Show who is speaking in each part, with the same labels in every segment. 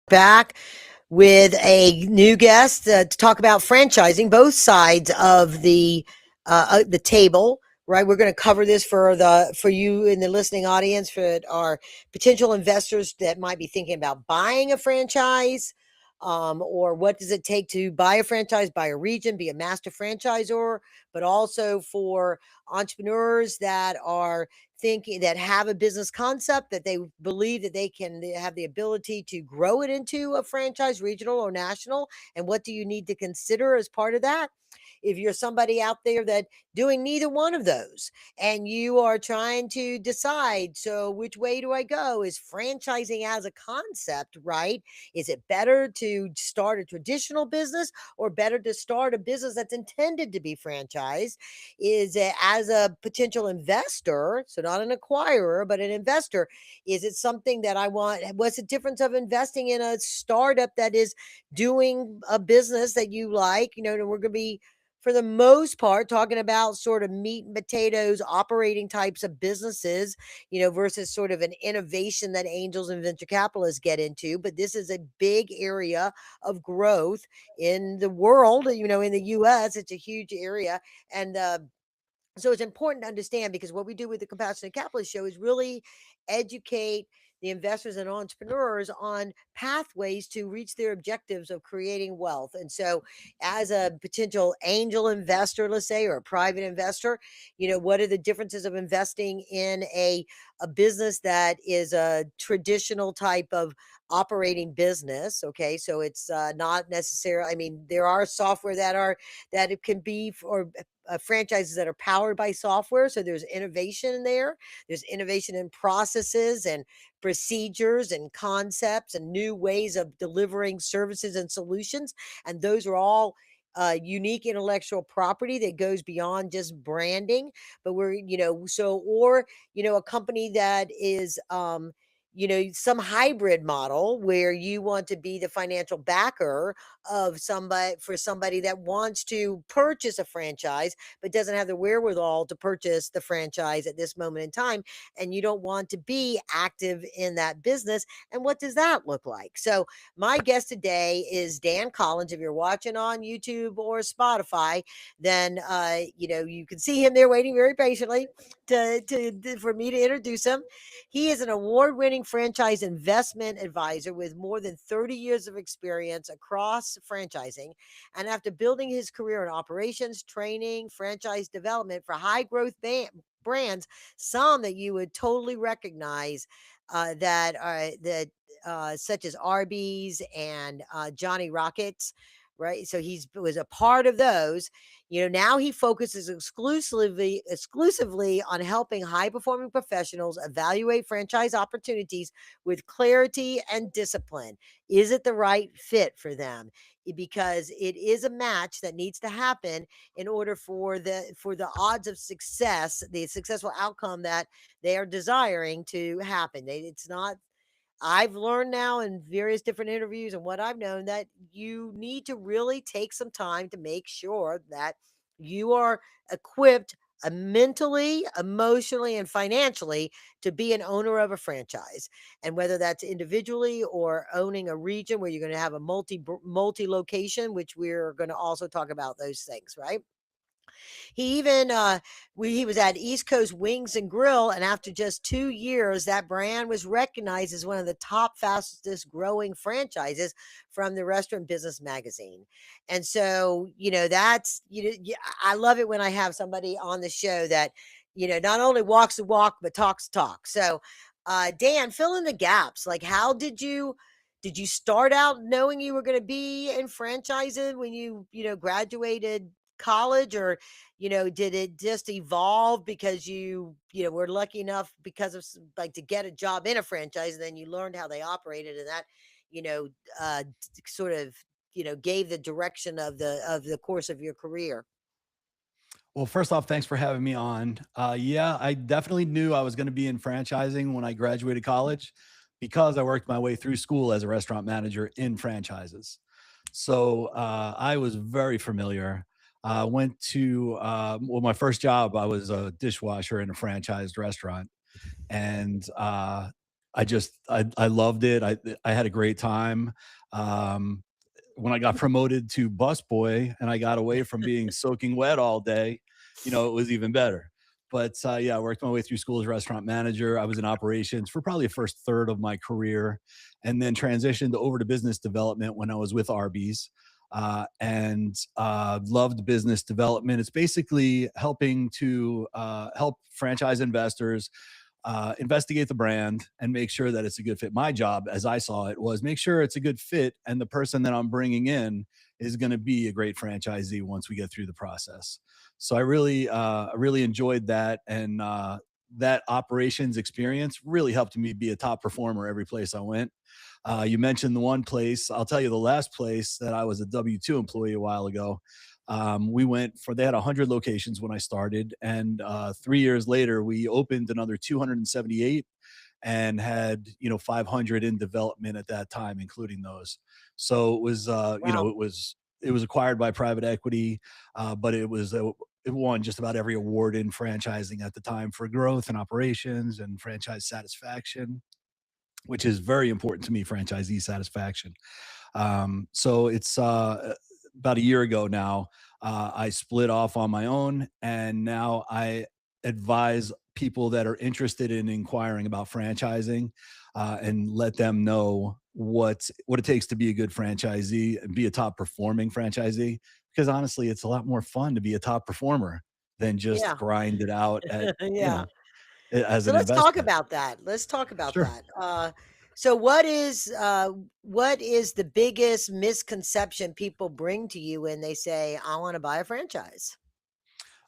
Speaker 1: Back with a new guest to talk about franchising, both sides of the table. Right, we're going to cover this for you in the listening audience, for our potential investors that might be thinking about buying a franchise, or what does it take to buy a franchise, buy a region, be a master franchisor, but also for entrepreneurs that are thinking, that have a business concept that they believe that they can have the ability to grow it into a franchise, regional or national. And what do you need to consider as part of that? If you're somebody out there that doing neither one of those and you are trying to decide, so which way do I go? Is franchising as a concept right? Is it better to start a traditional business, or better to start a business that's intended to be franchised? Is it, as a potential investor, so not an acquirer, but an investor, is it something that I want? What's the difference of investing in a startup that is doing a business that you like? And we're going to be, for the most part, talking about sort of meat and potatoes operating types of businesses, versus sort of an innovation that angels and venture capitalists get into. But this is a big area of growth in the world. In the US, it's a huge area. And so it's important to understand, because what we do with the Compassionate Capitalist Show is really educate the investors and entrepreneurs on pathways to reach their objectives of creating wealth. And so, as a potential angel investor, let's say, or a private investor, what are the differences of investing in a business that is a traditional type of operating business? Okay, so it's not necessarily, I mean, there are software that it can be for franchises that are powered by software. So there's innovation in there. There's innovation in processes and procedures and concepts and new ways of delivering services and solutions. And those are all unique intellectual property that goes beyond just branding. But a company that is, some hybrid model where you want to be the financial backer of somebody that wants to purchase a franchise but doesn't have the wherewithal to purchase the franchise at this moment in time, and you don't want to be active in that business. And what does that look like? So my guest today is Dan Collins. If you're watching on YouTube or Spotify, then you can see him there waiting very patiently for me to introduce him. He is an award-winning franchise investment advisor with more than 30 years of experience across franchising. And after building his career in operations, training, franchise development for high-growth brands, some that you would totally recognize, such as Arby's and Johnny Rockets, right? So he was a part of those. Now he focuses exclusively on helping high performing professionals evaluate franchise opportunities with clarity and discipline. Is it the right fit for them? Because it is a match that needs to happen in order for the odds of success, the successful outcome that they are desiring, to happen. It's not, I've learned now in various different interviews and what I've known, that you need to really take some time to make sure that you are equipped mentally, emotionally, and financially to be an owner of a franchise. And whether that's individually or owning a region where you're going to have a multi location, which we're going to also talk about those things, right? He even he was at East Coast Wings and Grill, and after just 2 years, that brand was recognized as one of the top fastest growing franchises from the Restaurant Business magazine. And so, that's, I love it when I have somebody on the show that, not only walks the walk but talks the talk. So, Dan, fill in the gaps. Like, how did you start out knowing you were going to be in franchising when you graduated college, or did it just evolve because were lucky enough because of like to get a job in a franchise, and then you learned how they operated, and that you know sort of gave the direction of the course of your career?
Speaker 2: Well, first off, thanks for having me on. Yeah, I definitely knew I was going to be in franchising when I graduated college because I worked my way through school as a restaurant manager in franchises. So I was very familiar. Went to, well, my first job, I was a dishwasher in a franchised restaurant. And I loved it. I had a great time. Um, when I got promoted to busboy and I got away from being soaking wet all day, it was even better. But yeah, I worked my way through school as a restaurant manager. I was in operations for probably the first third of my career, and then transitioned over to business development when I was with Arby's. And loved business development. It's basically helping to help franchise investors investigate the brand and make sure that it's a good fit. My job, as I saw it, was make sure it's a good fit, and the person that I'm bringing in is going to be a great franchisee once we get through the process. So I really enjoyed that, and that operations experience really helped me be a top performer every place I went. You mentioned the one place. I'll tell you the last place that I was a W-2 employee a while ago. They had 100 locations when I started. And 3 years later, we opened another 278 and had, 500 in development at that time, including those. So it was,
Speaker 1: Wow.
Speaker 2: it was acquired by private equity, but it won just about every award in franchising at the time for growth and operations and franchise satisfaction, which is very important to me, franchisee satisfaction. So it's about a year ago now. I split off on my own, and now I advise people that are interested in inquiring about franchising, and let them know what it takes to be a good franchisee and be a top performing franchisee. Because honestly, it's a lot more fun to be a top performer than just
Speaker 1: Yeah.
Speaker 2: grind it out at
Speaker 1: Yeah.
Speaker 2: as
Speaker 1: So
Speaker 2: an
Speaker 1: let's talk
Speaker 2: investor.
Speaker 1: about that. Let's talk about
Speaker 2: Sure.
Speaker 1: that. So what is the biggest misconception people bring to you when they say, "I want to buy a franchise"?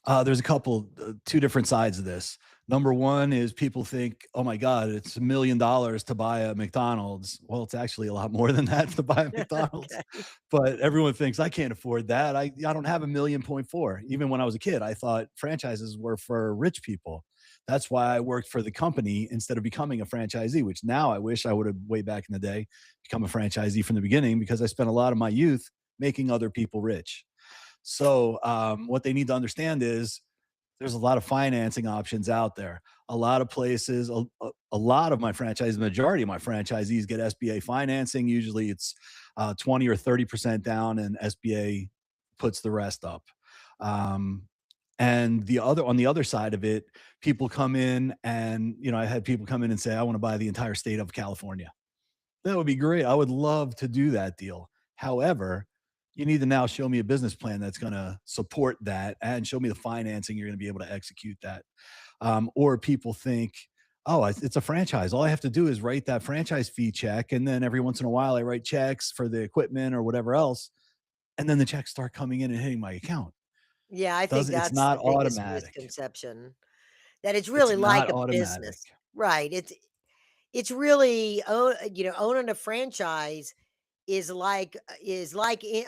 Speaker 2: There's a couple, two different sides of this. Number one is people think, oh my God, it's $1 million to buy a McDonald's. Well, it's actually a lot more than that to buy a McDonald's.
Speaker 1: Okay.
Speaker 2: But everyone thinks I can't afford that. I don't have $1.4 million. Even when I was a kid, I thought franchises were for rich people. That's why I worked for the company instead of becoming a franchisee, which now I wish I would have way back in the day become a franchisee from the beginning, because I spent a lot of my youth making other people rich. So, what they need to understand is there's a lot of financing options out there. A lot of places, a lot of my franchises, the majority of my franchisees get SBA financing. Usually it's 20 or 30% down, and SBA puts the rest up. Um, and on the other side of it, people come in and, I had people come in and say, I want to buy the entire state of California. That would be great. I would love to do that deal. However, you need to now show me a business plan that's going to support that and show me the financing you're going to be able to execute that. Or people think, oh, it's a franchise. All I have to do is write that franchise fee check. And then every once in a while, I write checks for the equipment or whatever else. And then the checks start coming in and hitting my account.
Speaker 1: Yeah, I think
Speaker 2: It's
Speaker 1: that's
Speaker 2: not
Speaker 1: the biggest
Speaker 2: automatic.
Speaker 1: misconception, that it's
Speaker 2: It's
Speaker 1: really like
Speaker 2: not
Speaker 1: a
Speaker 2: automatic.
Speaker 1: business. Right. It's really owning a franchise is like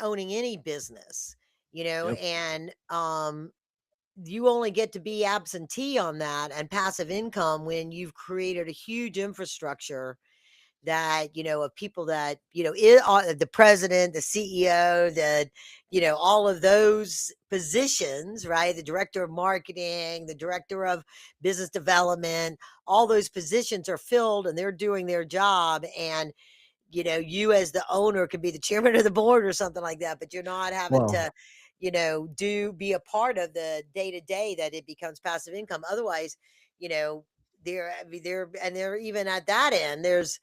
Speaker 1: owning any business,
Speaker 2: Yep.
Speaker 1: and you only get to be absentee on that and passive income when you've created a huge infrastructure that of people that the president, the CEO, all of those positions, right? The director of marketing, the director of business development, all those positions are filled and they're doing their job. And you as the owner could be the chairman of the board or something like that, but you're not having
Speaker 2: Well,
Speaker 1: to, be a part of the day to day, that it becomes passive income. Otherwise, you know, they're even at that end. There's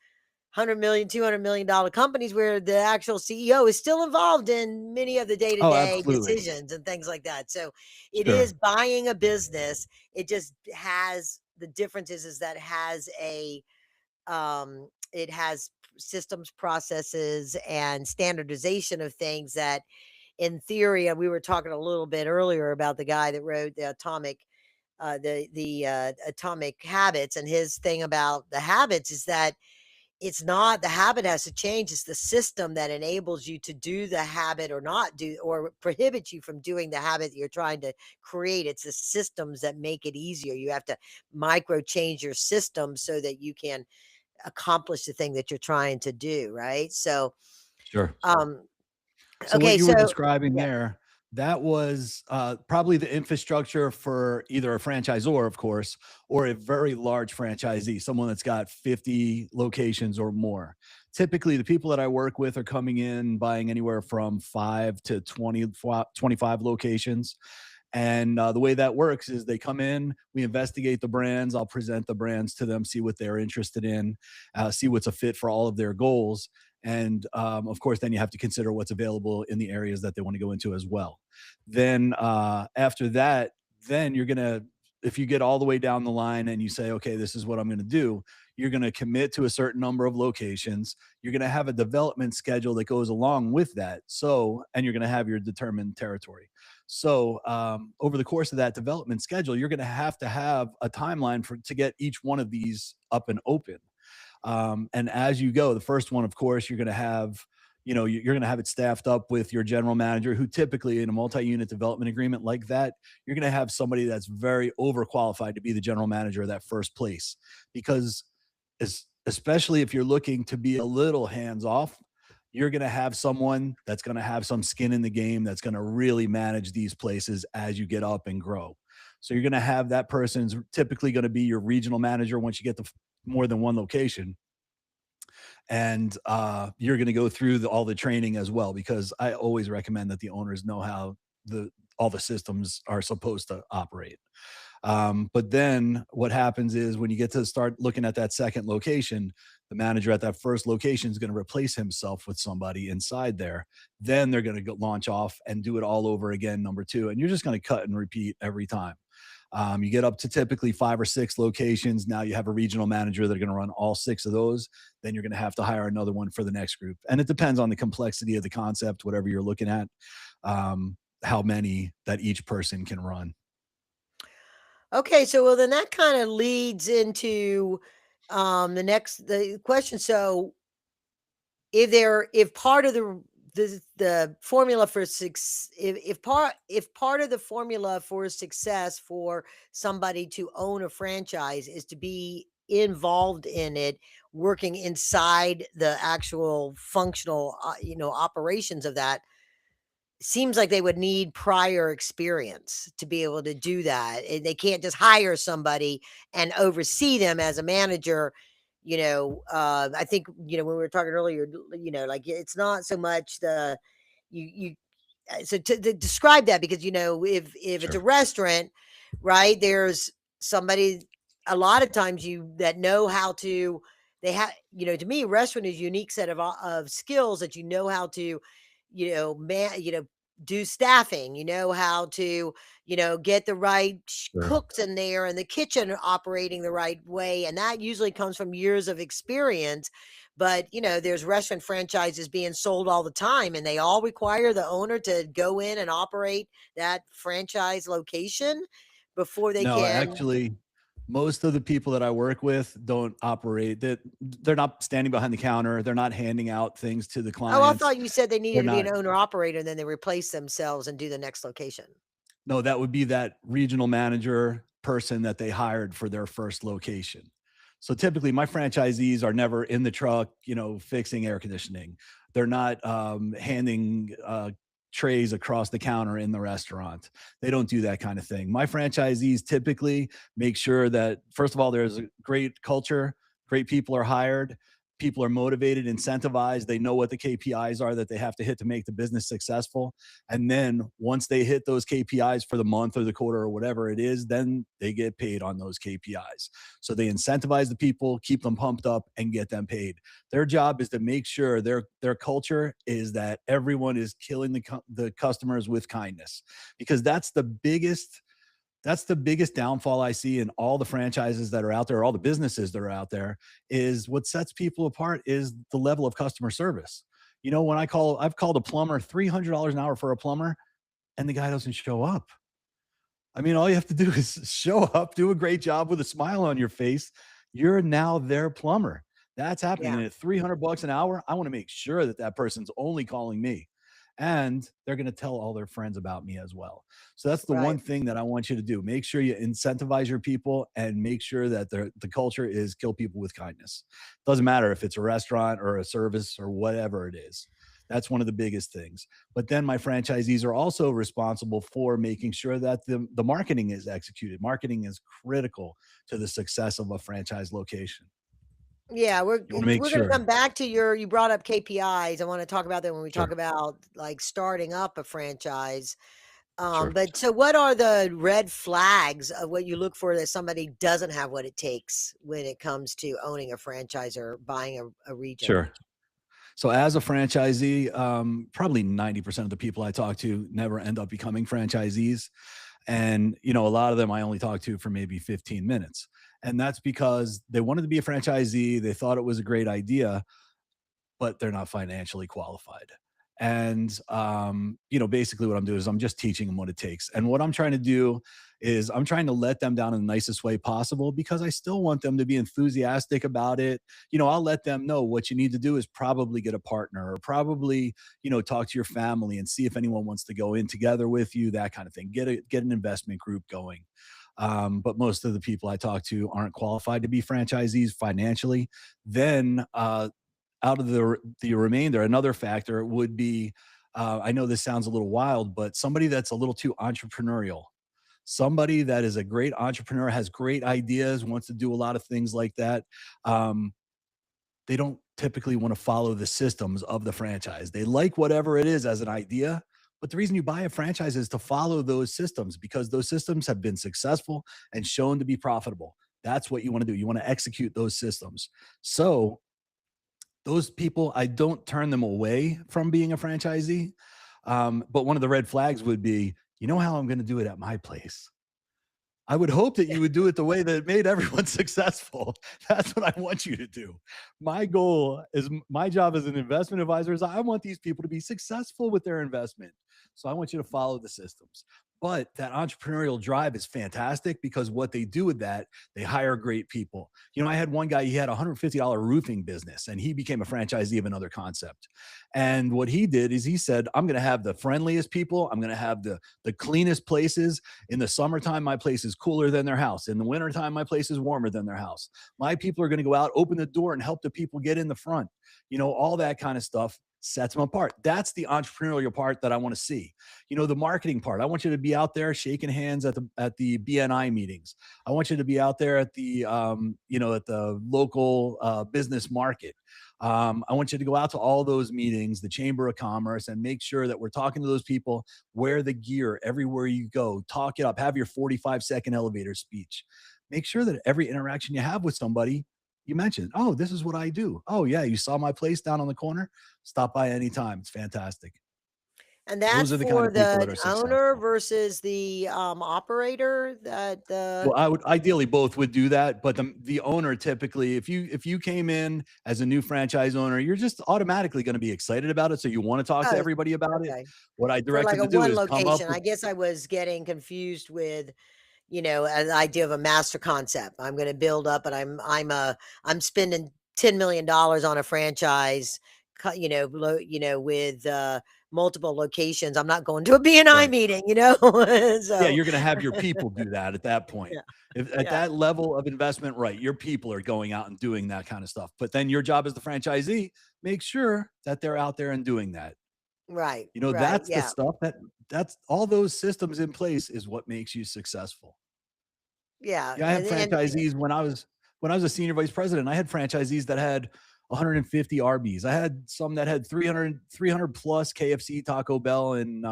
Speaker 1: 100 million, $200 million companies where the actual CEO is still involved in many of the day to
Speaker 2: oh,
Speaker 1: day
Speaker 2: absolutely.
Speaker 1: decisions and things like that. So it is
Speaker 2: Sure.
Speaker 1: buying a business. It just has the differences is that it has systems, processes, and standardization of things that in theory, and we were talking a little bit earlier about the guy that wrote the atomic habits, and his thing about the habits is that it's not the habit has to change, it's the system that enables you to do the habit or not do, or prohibits you from doing the habit that you're trying to create. It's the systems that make it easier. You have to micro change your system so that you can accomplish the thing that you're trying to do, right? So,
Speaker 2: Sure.
Speaker 1: um,
Speaker 2: So what
Speaker 1: okay,
Speaker 2: you were
Speaker 1: so
Speaker 2: describing
Speaker 1: yeah,
Speaker 2: there, That was probably the infrastructure for either a franchisor, of course, or a very large franchisee, someone that's got 50 locations or more. Typically, the people that I work with are coming in buying anywhere from 5 to 20, 25 locations. And the way that works is they come in, we investigate the brands. I'll present the brands to them, see what they're interested in, see what's a fit for all of their goals. And of course, then you have to consider what's available in the areas that they want to go into as well. Then after that, then you're going to, if you get all the way down the line and you say, okay, this is what I'm going to do, you're going to commit to a certain number of locations. You're going to have a development schedule that goes along with that. So, and you're going to have your determined territory. So, over the course of that development schedule, you're going to have a timeline for to get each one of these up and open. And as you go, the first one, of course, you're going to have, you're going to have it staffed up with your general manager, who typically in a multi-unit development agreement like that, you're going to have somebody that's very overqualified to be the general manager of that first place, because especially if you're looking to be a little hands off, you're going to have someone that's going to have some skin in the game that's going to really manage these places as you get up and grow. So you're going to have that person's typically going to be your regional manager once you get to more than one location. And you're going to go through all the training as well, because I always recommend that the owners know how all the systems are supposed to operate. But then what happens is when you get to start looking at that second location, the manager at that first location is going to replace himself with somebody inside there. Then they're going to launch off and do it all over again, number two. And you're just going to cut and repeat every time. You get up to typically 5 or 6 locations. Now you have a regional manager that are going to run all 6 of those. Then you're going to have to hire another one for the next group. And it depends on the complexity of the concept, whatever you're looking at, how many that each person can run.
Speaker 1: Okay, so well, then that kind of leads into the question. So, if part of the formula for success, if part of the formula for success for somebody to own a franchise is to be involved in it, working inside the actual functional operations of that, seems like they would need prior experience to be able to do that. They can't just hire somebody and oversee them as a manager. I think, when we were talking earlier, like it's not so much you, so to describe that, because, if it's a
Speaker 2: Sure.
Speaker 1: restaurant, right, there's somebody a lot of times that know how to, they have, to me, restaurant is a unique set of skills that how to, man, do staffing, how to, get the right
Speaker 2: Sure.
Speaker 1: cooks in there and the kitchen operating the right way. And that usually comes from years of experience. But, there's restaurant franchises being sold all the time, and they all require the owner to go in and operate that franchise location before they
Speaker 2: No,
Speaker 1: can.
Speaker 2: actually, most of the people that I work with don't operate that. They're not standing behind the counter. They're not handing out things to the
Speaker 1: Oh, I
Speaker 2: clients.
Speaker 1: thought you said they needed
Speaker 2: They're
Speaker 1: to be
Speaker 2: not.
Speaker 1: an owner operator, and then they replace themselves and do the next location.
Speaker 2: No, that would be that regional manager person that they hired for their first location. So typically, my franchisees are never in the truck, fixing air conditioning. They're not handing trays across the counter in the restaurant. They don't do that kind of thing. My franchisees typically make sure that, first of all, there's a great culture, great people are hired, people are motivated, incentivized. They know what the KPIs are that they have to hit to make the business successful. And then once they hit those KPIs for the month or the quarter or whatever it is, then they get paid on those KPIs. So they incentivize the people, keep them pumped up, and get them paid. Their job is to make sure their culture is that everyone is killing the customers with kindness, because that's the biggest downfall I see in all the franchises that are out there, all the businesses that are out there, is what sets people apart is the level of customer service. When I've called a plumber $300 an hour for a plumber, and the guy doesn't show up. I mean, all you have to do is show up, do a great job with a smile on your face. You're now their plumber. That's happening.
Speaker 1: Yeah,
Speaker 2: And at $300 an hour, I want to make sure that that person's only calling me. And they're going to tell all their friends about me as well. So that's the one
Speaker 1: right.
Speaker 2: thing that I want you to do. Make sure you incentivize your people and make sure that the culture is kill people with kindness. Doesn't matter if it's a restaurant or a service or whatever it is. That's one of the biggest things. But then my franchisees are also responsible for making sure that the marketing is executed. Marketing is critical to the success of a franchise location.
Speaker 1: Yeah,
Speaker 2: You want to make
Speaker 1: we're gonna come
Speaker 2: sure.
Speaker 1: back to you brought up KPIs. I wanna talk about that when we talk
Speaker 2: Sure.
Speaker 1: about, like, starting up a franchise.
Speaker 2: Sure.
Speaker 1: But so what are the red flags of what you look for that somebody doesn't have what it takes when it comes to owning a franchise or buying a region?
Speaker 2: Sure. So as a franchisee, probably 90% of the people I talk to never end up becoming franchisees. And, a lot of them I only talk to for maybe 15 minutes. And that's because they wanted to be a franchisee. They thought it was a great idea, but they're not financially qualified. And basically what I'm doing is I'm just teaching them what it takes. And what I'm trying to do is I'm trying to let them down in the nicest way possible because I still want them to be enthusiastic about it. I'll let them know what you need to do is probably get a partner or probably, talk to your family and see if anyone wants to go in together with you, that kind of thing. Get an investment group going. But most of the people I talk to aren't qualified to be franchisees financially. Then out of the remainder, another factor would be, I know this sounds a little wild, but somebody that's a little too entrepreneurial. Somebody that is a great entrepreneur, has great ideas, wants to do a lot of things like that. Um, they don't typically want to follow the systems of the franchise. They like whatever it is as an idea, but the reason you buy a franchise is to follow those systems because those systems have been successful and shown to be profitable. That's what you want to do. You want to execute those systems. So those people, I don't turn them away from being a franchisee. But one of the red flags would be, how I'm going to do it at my place. I would hope that you would do it the way that it made everyone successful. That's what I want you to do. My goal is my job as an investment advisor is I want these people to be successful with their investment. So I want you to follow the systems. But that entrepreneurial drive is fantastic because what they do with that, they hire great people. I had one guy, he had a $150 roofing business and he became a franchisee of another concept. And what he did is he said, I'm going to have the friendliest people. I'm going to have the cleanest places. In the summertime, my place is cooler than their house. In the wintertime, my place is warmer than their house. My people are going to go out, open the door, and help the people get in the front. All that kind of stuff sets them apart. That's the entrepreneurial part that I want to see. The marketing part. I want you to be out there shaking hands at the BNI meetings. I want you to be out there at the at the local business market. I want you to go out to all those meetings, the Chamber of Commerce, and make sure that we're talking to those people. Wear the gear everywhere you go. Talk it up. Have your 45-second elevator speech. Make sure that every interaction you have with somebody, you mention, oh, this is what I do. Oh, yeah, you saw my place down on the corner? Stop by anytime. It's fantastic.
Speaker 1: And
Speaker 2: Those
Speaker 1: that's
Speaker 2: are the kind
Speaker 1: for
Speaker 2: of people that
Speaker 1: the
Speaker 2: are
Speaker 1: owner
Speaker 2: successful.
Speaker 1: versus the, operator that the
Speaker 2: Well, I would ideally both would do that, but the owner typically, if you came in as a new franchise owner, you're just automatically going to be excited about it, so you want to talk to
Speaker 1: oh,
Speaker 2: everybody about it.
Speaker 1: okay.
Speaker 2: What I
Speaker 1: For
Speaker 2: direct
Speaker 1: like
Speaker 2: them
Speaker 1: a
Speaker 2: to do
Speaker 1: one
Speaker 2: is come up
Speaker 1: location.
Speaker 2: with.
Speaker 1: I guess I was getting confused with, an idea of a master concept. I'm gonna build up and I'm spending $10 million on a franchise, with, multiple locations. I'm not going to a BNI
Speaker 2: Right.
Speaker 1: meeting,
Speaker 2: Yeah,
Speaker 1: so
Speaker 2: you're gonna have your people do that at that point.
Speaker 1: yeah,
Speaker 2: If at
Speaker 1: yeah,
Speaker 2: that level of investment, right, your people are going out and doing that kind of stuff. But then your job as the franchisee, make sure that they're out there and doing that.
Speaker 1: right, right,
Speaker 2: That's the
Speaker 1: yeah,
Speaker 2: stuff that's all those systems in place is what makes you successful.
Speaker 1: yeah,
Speaker 2: Yeah, I had
Speaker 1: and
Speaker 2: franchisees when I was a senior vice president, I had franchisees that had 150 Arby's. I had some that had 300 plus KFC, Taco Bell, and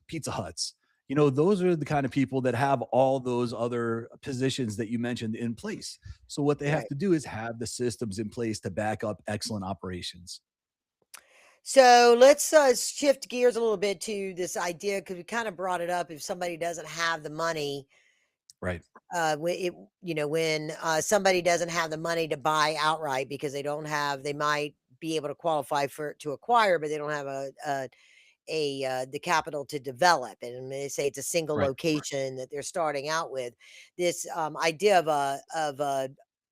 Speaker 2: Pizza Huts. Those are the kind of people that have all those other positions that you mentioned in place. So what they have
Speaker 1: right.
Speaker 2: to do is have the systems in place to back up excellent operations.
Speaker 1: So let's shift gears a little bit to this idea because we kind of brought it up. If somebody doesn't have the money,
Speaker 2: Right.
Speaker 1: when somebody doesn't have the money to buy outright because they might be able to qualify to acquire, but they don't have the capital to develop. And they say it's a single
Speaker 2: Right.
Speaker 1: location that they're starting out with. This idea of a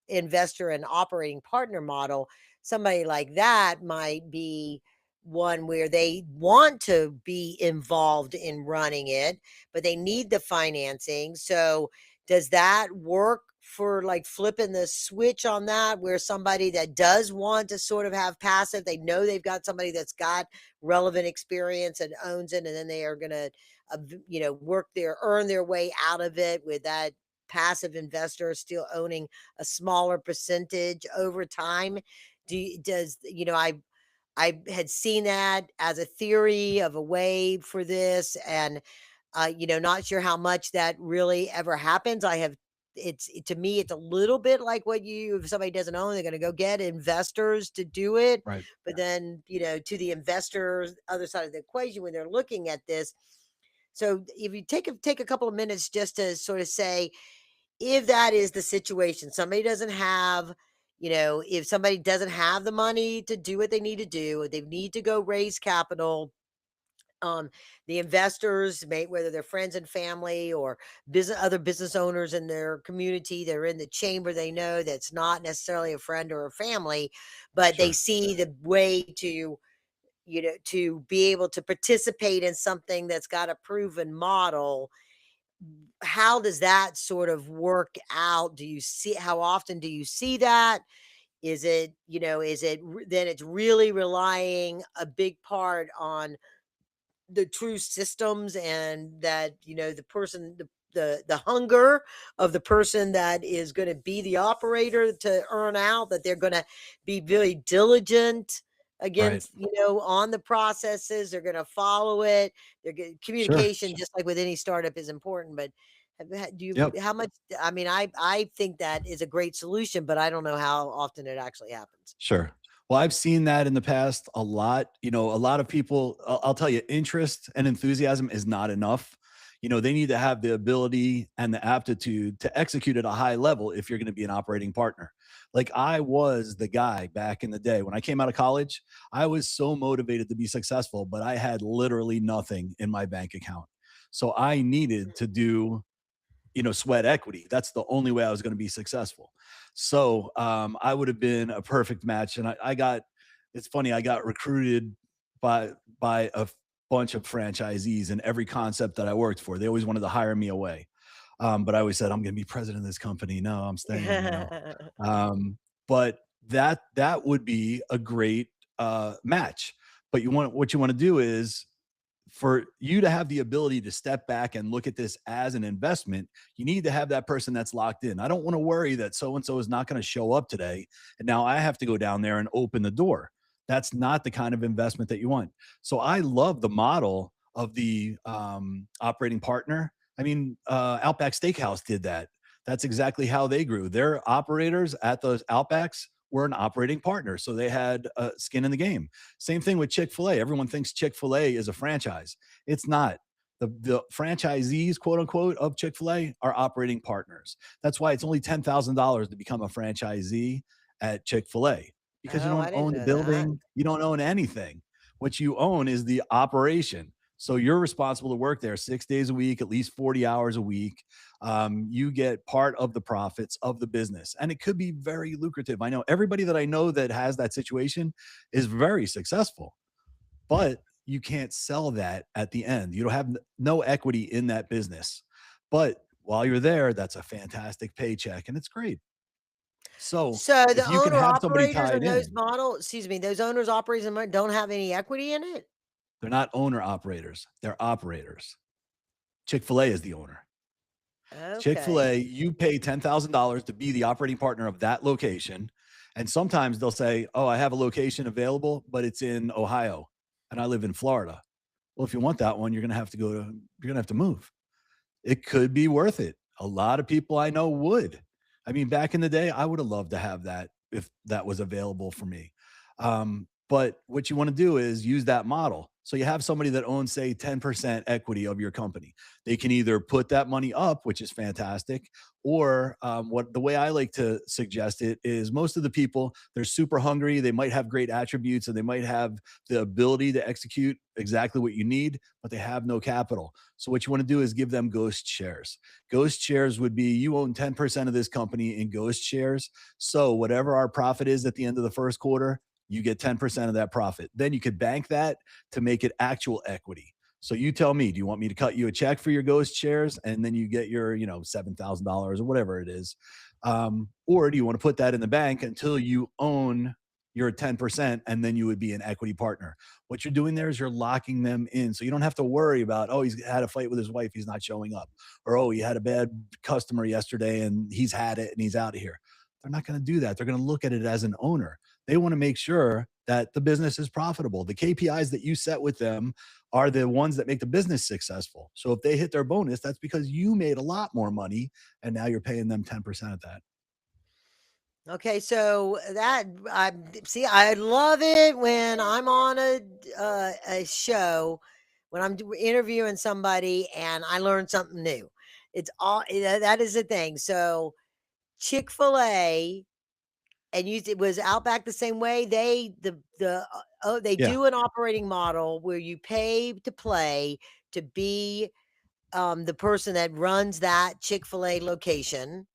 Speaker 1: investor and operating partner model, somebody like that might be one where they want to be involved in running it, but they need the financing. So does that work for like flipping the switch on that, where somebody that does want to sort of have passive, they know they've got somebody that's got relevant experience and owns it, and then they are going to, earn their way out of it with that passive investor still owning a smaller percentage over time. Does, I had seen that as a theory of a way for this, and not sure how much that really ever happens. To me, it's a little bit like if somebody doesn't own, they're going to go get investors to do it.
Speaker 2: Right.
Speaker 1: But then, to the investors, other side of the equation, when they're looking at this. So if you take a couple of minutes just to sort of say, if that is the situation, somebody doesn't have, if somebody doesn't have the money to do what they need to do, or they need to go raise capital, um, the investors, whether they're friends and family or other business owners in their community, they're in the chamber, they know that's not necessarily a friend or a family, but they
Speaker 2: Sure.
Speaker 1: see the way to be able to participate in something that's got a proven model. How does that sort of work out? How often do you see that? Then it's really relying a big part on the true systems, and that, the person, the hunger of the person that is going to be the operator to earn out, that they're going to be very diligent
Speaker 2: Right.
Speaker 1: against, on the processes, they're going to follow it.
Speaker 2: Sure.
Speaker 1: Communication, just like with any startup, is important. But do you
Speaker 2: Yep.
Speaker 1: how much, I mean, I think that is a great solution, but I don't know how often it actually happens.
Speaker 2: Sure. Well, I've seen that in the past a lot. A lot of people, I'll tell you, interest and enthusiasm is not enough. They need to have the ability and the aptitude to execute at a high level if you're going to be an operating partner. Like I was the guy back in the day when I came out of college, I was so motivated to be successful, but I had literally nothing in my bank account. So I needed to do sweat equity. That's the only way I was going to be successful. So I would have been a perfect match. And it's funny, I got recruited by a bunch of franchisees in every concept that I worked for. They always wanted to hire me away. But I always said, I'm going to be president of this company. No, I'm staying. But that would be a great match. But what you want to do is for you to have the ability to step back and look at this as an investment, you need to have that person that's locked in. I don't want to worry that so and so is not going to show up today, and now I have to go down there and open the door. That's not the kind of investment that you want. So I love the model of the operating partner. I mean, Outback Steakhouse did that. That's exactly how they grew. Their operators at those Outbacks were an operating partner, so they had skin in the game. Same thing with Chick-fil-A. Everyone thinks Chick-fil-A is a franchise. It's not. The franchisees, quote unquote, of Chick-fil-A are operating partners. That's why it's only $10,000 to become a franchisee at Chick-fil-A, because you
Speaker 1: Oh,
Speaker 2: don't
Speaker 1: I didn't
Speaker 2: own the
Speaker 1: know that.
Speaker 2: building, you don't own anything. What you own is the operation. So you're responsible to work there 6 days a week, at least 40 hours a week. You get part of the profits of the business, and it could be very lucrative. I know everybody that I know that has that situation is very successful, but you can't sell that at the end. You don't have no equity in that business. But while you're there, that's a fantastic paycheck and it's great. So
Speaker 1: So the
Speaker 2: if you can
Speaker 1: owner
Speaker 2: have somebody
Speaker 1: operators
Speaker 2: tied
Speaker 1: in those
Speaker 2: in,
Speaker 1: excuse me, those owners operators don't have any equity in it?
Speaker 2: they're not owner operators, they're operators. Chick-fil-A is the owner.
Speaker 1: Okay.
Speaker 2: Chick-fil-A, you pay $10,000 to be the operating partner of that location. And sometimes they'll say, oh, I have a location available, but it's in Ohio and I live in Florida. Well, if you want that one, you're going to have to move. It could be worth it. A lot of people I know would. I mean, back in the day, I would have loved to have that if that was available for me. But what you want to do is use that model. So you have somebody that owns, say, 10% equity of your company. They can either put that money up, which is fantastic, or what the way I like to suggest it is most of the people, they're super hungry. They might have great attributes and they might have the ability to execute exactly what you need, but they have no capital. So what you want to do is give them ghost shares. Ghost shares would be you own 10% of this company in ghost shares. So whatever our profit is at the end of the first quarter, you get 10% of that profit. Then you could bank that to make it actual equity. So you tell me, do you want me to cut you a check for your ghost shares? And then you get your, $7,000 or whatever it is. Or do you want to put that in the bank until you own your 10% and then you would be an equity partner? What you're doing there is you're locking them in. So you don't have to worry about, oh, he's had a fight with his wife, he's not showing up. Or, oh, he had a bad customer yesterday and he's had it and he's out of here. They're not going to do that. They're going to look at it as an owner. They want to make sure that the business is profitable. The KPIs that you set with them are the ones that make the business successful. So if they hit their bonus, that's because you made a lot more money and now you're paying them 10% of that.
Speaker 1: Okay, so that I see. I love it when I'm on a show when I'm interviewing somebody and I learn something new. It's all that is the thing. So Chick-fil-A and it was Outback the same way. They
Speaker 2: Yeah,
Speaker 1: do an operating model where you pay to play to be the person that runs that Chick-fil-A location,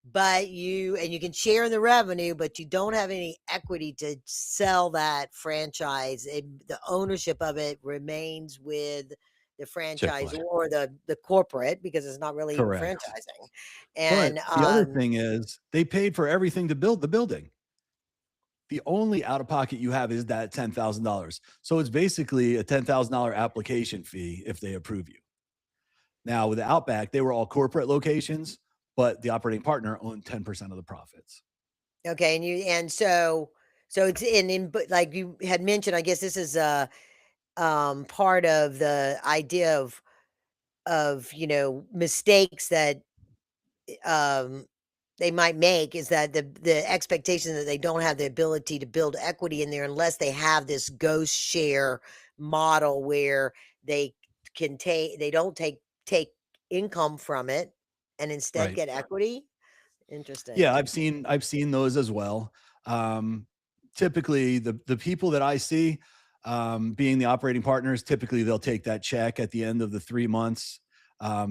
Speaker 1: but you can share in the revenue, but you don't have any equity to sell that franchise. The ownership of it remains with the franchisor
Speaker 2: Chick-fil-A.
Speaker 1: or the corporate, because it's not really even
Speaker 2: Correct.
Speaker 1: franchising.
Speaker 2: But
Speaker 1: And
Speaker 2: the other thing is they paid for everything to build the building. The only out of pocket you have is that $10,000. So it's basically a $10,000 application fee if they approve you. Now with the Outback, they were all corporate locations, but the operating partner owned 10% of the profits.
Speaker 1: okay, and so it's in but like you had mentioned, I guess this is part of the idea of mistakes that um they might make, is that the expectation that they don't have the ability to build equity in there unless they have this ghost share model where they they don't take income from it and instead
Speaker 2: Right.
Speaker 1: get equity. Interesting.
Speaker 2: Yeah, I've seen those as well. Um, Typically, the people that I see being the operating partners, typically they'll take that check at the end of the 3 months.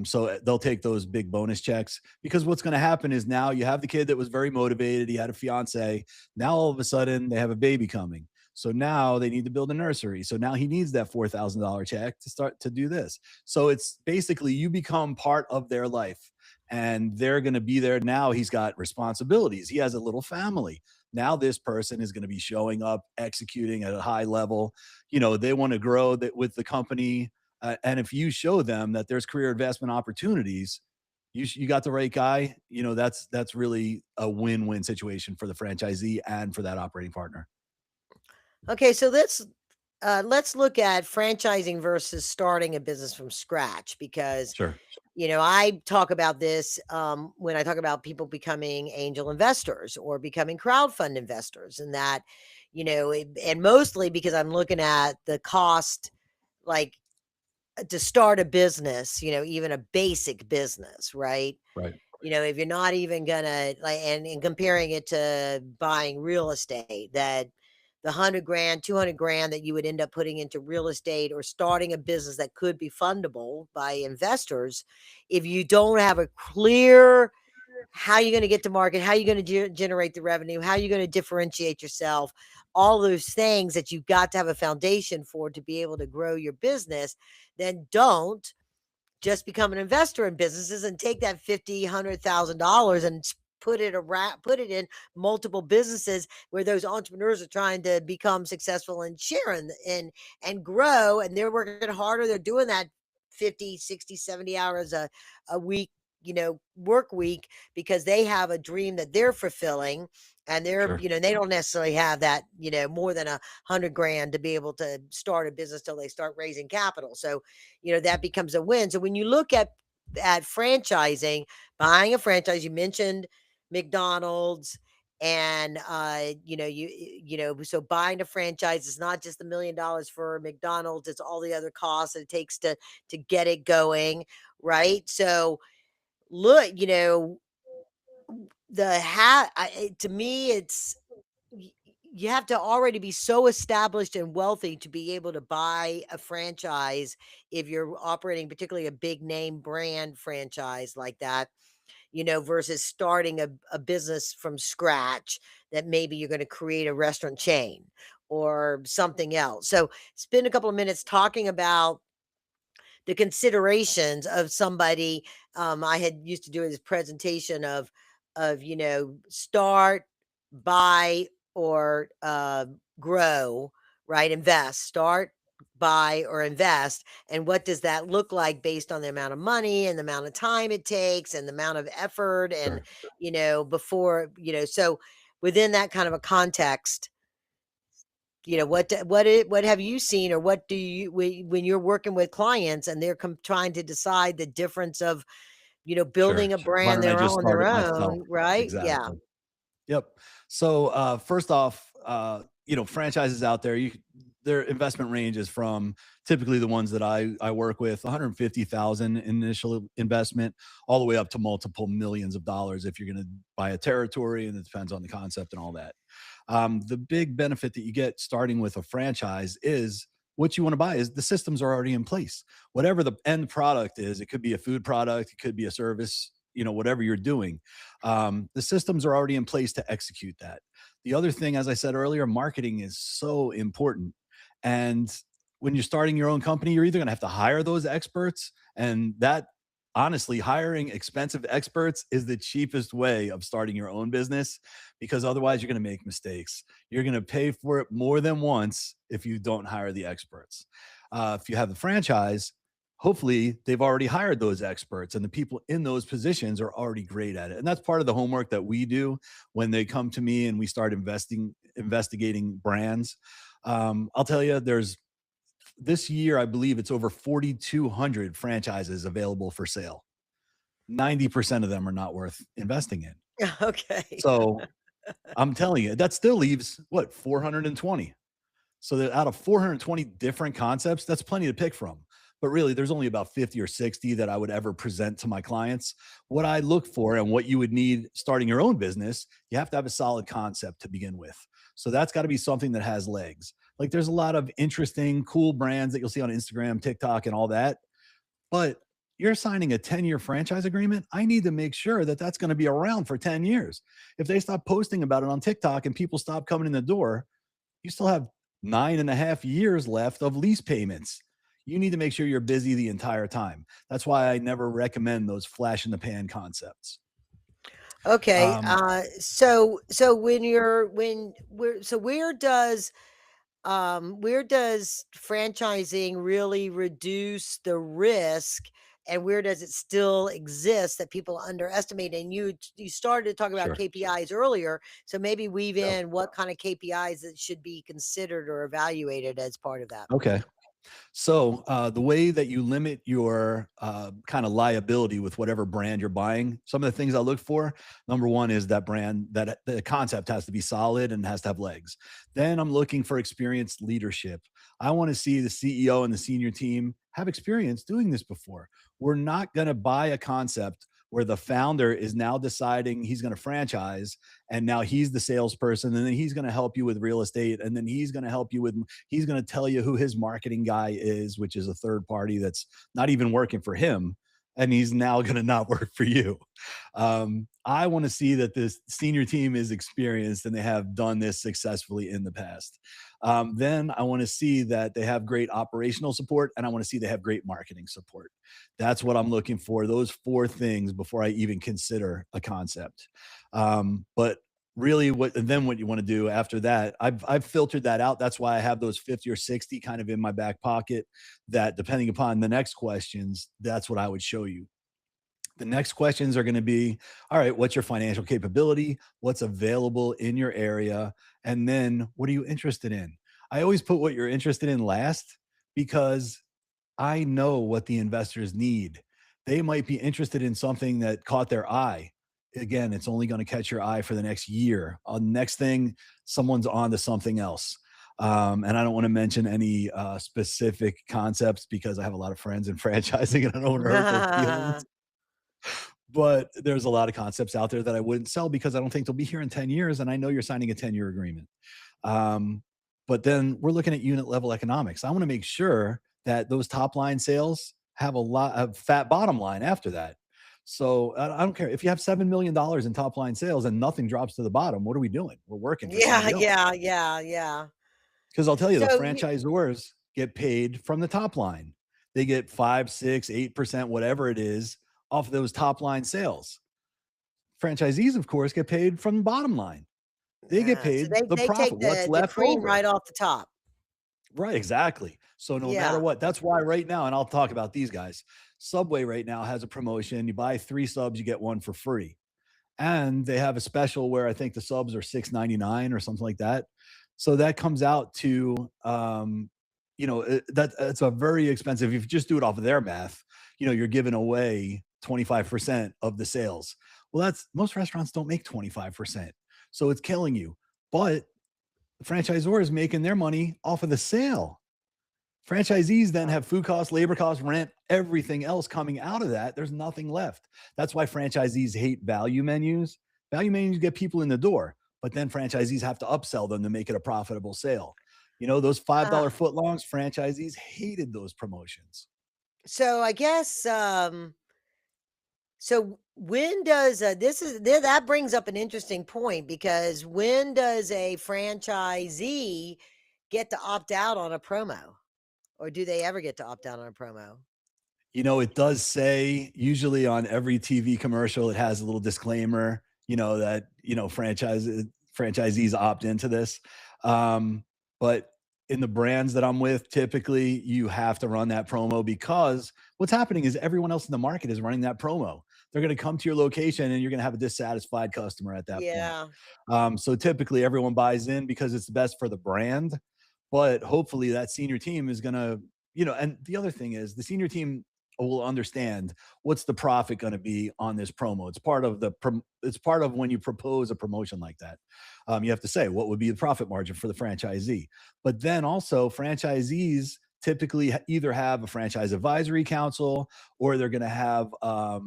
Speaker 2: So they'll take those big bonus checks because what's going to happen is now you have the kid that was very motivated. He had a fiance. Now all of a sudden they have a baby coming. So now they need to build a nursery. So now he needs that $4,000 check to start to do this. So it's basically you become part of their life and they're going to be there. Now he's got responsibilities. He has a little family. Now this person is going to be showing up, executing at a high level. They want to grow that with the company. And if you show them that there's career advancement opportunities, you got the right guy. That's really a win-win situation for the franchisee and for that operating partner.
Speaker 1: Okay, so let's look at franchising versus starting a business from scratch, because
Speaker 2: Sure.
Speaker 1: I talk about this when I talk about people becoming angel investors or becoming crowdfund investors, and that, and mostly because I'm looking at the cost, like to start a business, even a basic business, right?
Speaker 2: Right.
Speaker 1: If you're not even gonna like, and comparing it to buying real estate, that the 100 grand, 200 grand that you would end up putting into real estate or starting a business that could be fundable by investors, if you don't have a clear how you're going to get to market, how you're going to generate the revenue, how you're going to differentiate yourself, all those things that you've got to have a foundation for to be able to grow your business, then don't just become an investor in businesses and take that 50, $100,000 and put it in multiple businesses where those entrepreneurs are trying to become successful and share and grow, and they're working harder. They're doing that 50, 60, 70 hours a week, work week, because they have a dream that they're fulfilling, and
Speaker 2: Sure.
Speaker 1: they don't necessarily have that, more than 100 grand to be able to start a business till they start raising capital. So, that becomes a win. So when you look at franchising, buying a franchise, you mentioned McDonald's, and so buying a franchise is not just $1 million for McDonald's, it's all the other costs that it takes to get it going, right? So look, to me, it's y- you have to already be so established and wealthy to be able to buy a franchise if you're operating particularly a big name brand franchise like that, versus starting a business from scratch that maybe you're going to create a restaurant chain or something else. So spend a couple of minutes talking about the considerations of somebody. I had used to do this presentation of, start, buy, or grow, right? Invest, start, buy, or invest. And what does that look like based on the amount of money and the amount of time it takes and the amount of effort and,
Speaker 2: Sure.
Speaker 1: before, so within that kind of a context, what have you seen, or what do you, when you're working with clients and they're trying to decide the difference of,
Speaker 2: Sure.
Speaker 1: building a
Speaker 2: Why
Speaker 1: brand
Speaker 2: don't I
Speaker 1: their
Speaker 2: just
Speaker 1: on
Speaker 2: start
Speaker 1: their
Speaker 2: it myself?
Speaker 1: own, right? Yeah.
Speaker 2: Exactly. Yep. So first off, franchises out there, their investment range is from typically the ones that I work with, 150,000 initial investment, all the way up to multiple millions of dollars if you're going to buy a territory, and it depends on the concept and all that. The big benefit that you get starting with a franchise is what you want to buy is the systems are already in place. Whatever the end product is, it could be a food product, it could be a service, whatever you're doing, the systems are already in place to execute that. The other thing, as I said earlier, marketing is so important. And when you're starting your own company, you're either going to have to hire those experts, and that honestly, hiring expensive experts is the cheapest way of starting your own business, because otherwise you're going to make mistakes. You're going to pay for it more than once if you don't hire the experts. If you have the franchise, hopefully they've already hired those experts, and the people in those positions are already great at it. And that's part of the homework that we do when they come to me and we start investigating brands. I'll tell you, there's this year, I believe it's over 4,200 franchises available for sale. 90% of them are not worth investing in.
Speaker 1: Okay.
Speaker 2: So I'm telling you, that still leaves what, 420. So that out of 420 different concepts, that's plenty to pick from. But really, there's only about 50 or 60 that I would ever present to my clients. What I look for and what you would need starting your own business, you have to have a solid concept to begin with. So that's got to be something that has legs. Like, there's a lot of interesting, cool brands that you'll see on Instagram, TikTok, and all that. But you're signing a 10-year franchise agreement. I need to make sure that that's going to be around for 10 years. If they stop posting about it on TikTok and people stop coming in the door, you still have 9.5 years left of lease payments. You need to make sure you're busy the entire time. That's why I never recommend those flash in the pan concepts.
Speaker 1: Okay.
Speaker 2: Um,
Speaker 1: So where does franchising really reduce the risk, and where does it still exist that people underestimate? And you started to talk about
Speaker 2: sure.
Speaker 1: KPIs earlier, so maybe weave
Speaker 2: Yep.
Speaker 1: in what kind of KPIs that should be considered or evaluated as part of that.
Speaker 2: Okay. So the way that you limit your kind of liability with whatever brand you're buying, some of the things I look for, number one is that brand, that the concept has to be solid and has to have legs. Then I'm looking for experienced leadership. I want to see the CEO and the senior team have experience doing this before. We're not going to buy a concept where the founder is now deciding he's going to franchise, and now he's the salesperson, and then he's going to help you with real estate, and then he's going to help you with, he's going to tell you who his marketing guy is, which is a third party that's not even working for him, and he's now going to not work for you. I want to see that this senior team is experienced and they have done this successfully in the past. Then I want to see that they have great operational support, and I want to see they have great marketing support. That's what I'm looking for, those four things, before I even consider a concept. But really, what you want to do after that, I've filtered that out. That's why I have those 50 or 60 kind of in my back pocket, that depending upon the next questions, that's what I would show you. The next questions are going to be, all right, what's your financial capability? What's available in your area? And then what are you interested in? I always put what you're interested in last, because I know what the investors need. They might be interested in something that caught their eye. Again, it's only going to catch your eye for the next year. On the next thing, someone's on to something else. And I don't want to mention any specific concepts, because I have a lot of friends in franchising and I don't want to hurt their feelings. But there's a lot of concepts out there that I wouldn't sell, because I don't think they'll be here in 10 years. And I know you're signing a 10-year agreement. Um, but then we're looking at unit level economics. I want to make sure that those top line sales have a lot of fat bottom line after that. So I don't care if you have $7 million in top line sales and nothing drops to the bottom. What are we doing? We're working for
Speaker 1: Yeah,
Speaker 2: somebody else.
Speaker 1: yeah, yeah, yeah.
Speaker 2: Because I'll tell you, the
Speaker 1: So
Speaker 2: franchisors get paid from the top line. They get 5, 6, 8%, whatever it is, off those top line sales. Franchisees, of course, get paid from the bottom line. They get
Speaker 1: So
Speaker 2: paid the
Speaker 1: they take
Speaker 2: profit, what's
Speaker 1: the
Speaker 2: left
Speaker 1: cream
Speaker 2: over.
Speaker 1: right off the top.
Speaker 2: Right, exactly. So no matter
Speaker 1: Yeah.
Speaker 2: what, that's why right now, and I'll talk about these guys. Subway right now has a promotion. You buy 3 subs, you get 1 for free. And they have a special where I think the subs are $6.99 or something like that. So that comes out to that's a very expensive. If you just do it off of their math, you're giving away 25% of the sales. Well, that's most restaurants don't make 25%. So it's killing you. But the franchisor is making their money off of the sale. Franchisees then have food costs, labor costs, rent, everything else coming out of that. There's nothing left. That's why franchisees hate value menus. Value menus get people in the door, but then franchisees have to upsell them to make it a profitable sale. Those
Speaker 1: Uh,
Speaker 2: $5 footlongs, franchisees hated those promotions.
Speaker 1: so I guess so when does that brings up an interesting point, because when does a franchisee get to opt out on a promo, or do they ever get to opt out on a promo?
Speaker 2: It does say usually on every TV commercial, it has a little disclaimer, that, franchisees opt into this. But in the brands that I'm with, typically you have to run that promo because what's happening is everyone else in the market is running that promo. They're going to come to your location and you're going to have a dissatisfied customer at that point.
Speaker 1: Yeah.
Speaker 2: So typically everyone buys in because it's best for the brand, but hopefully that senior team is going to, and the other thing is the senior team will understand what's the profit going to be on this promo. It's part of when you propose a promotion like that. You have to say what would be the profit margin for the franchisee, but then also franchisees typically either have a franchise advisory council or they're going to have a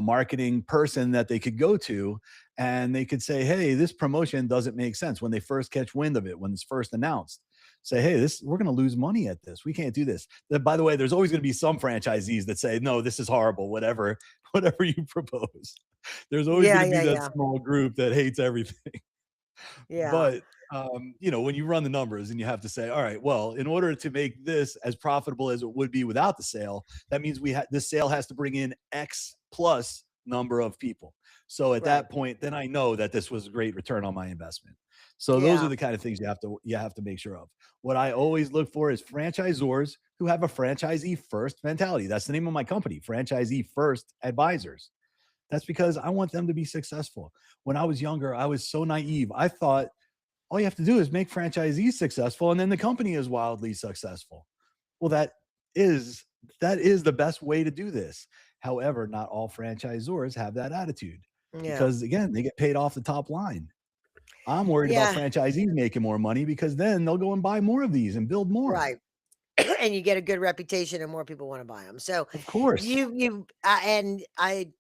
Speaker 2: marketing person that they could go to and they could say, hey, this promotion doesn't make sense when they first catch wind of it, when it's first announced. Say, hey, we're going to lose money at this. We can't do this. By the way, there's always going to be some franchisees that say, no, this is horrible, whatever you propose. There's always
Speaker 1: Yeah,
Speaker 2: going to be
Speaker 1: yeah,
Speaker 2: that
Speaker 1: yeah.
Speaker 2: small group that hates everything.
Speaker 1: Yeah.
Speaker 2: But when you run the numbers and you have to say, all right, well, in order to make this as profitable as it would be without the sale, that means this sale has to bring in X plus number of people. So at
Speaker 1: Right.
Speaker 2: that point, then I know that this was a great return on my investment. So those are
Speaker 1: Yeah.
Speaker 2: the kind of things you have to make sure of. What I always look for is franchisors who have a franchisee first mentality. That's the name of my company, Franchisee First Advisors. That's because I want them to be successful. When I was younger, I was so naive. I thought all you have to do is make franchisees successful and then the company is wildly successful. Well, that is the best way to do this. However, not all franchisors have that attitude
Speaker 1: Yeah.
Speaker 2: because again, they get paid off the top line. I'm worried about
Speaker 1: Yeah.
Speaker 2: franchisees making more money because then they'll go and buy more of these and build more.
Speaker 1: Right. And you get a good reputation and more people want to buy them. So
Speaker 2: Of course.
Speaker 1: you and I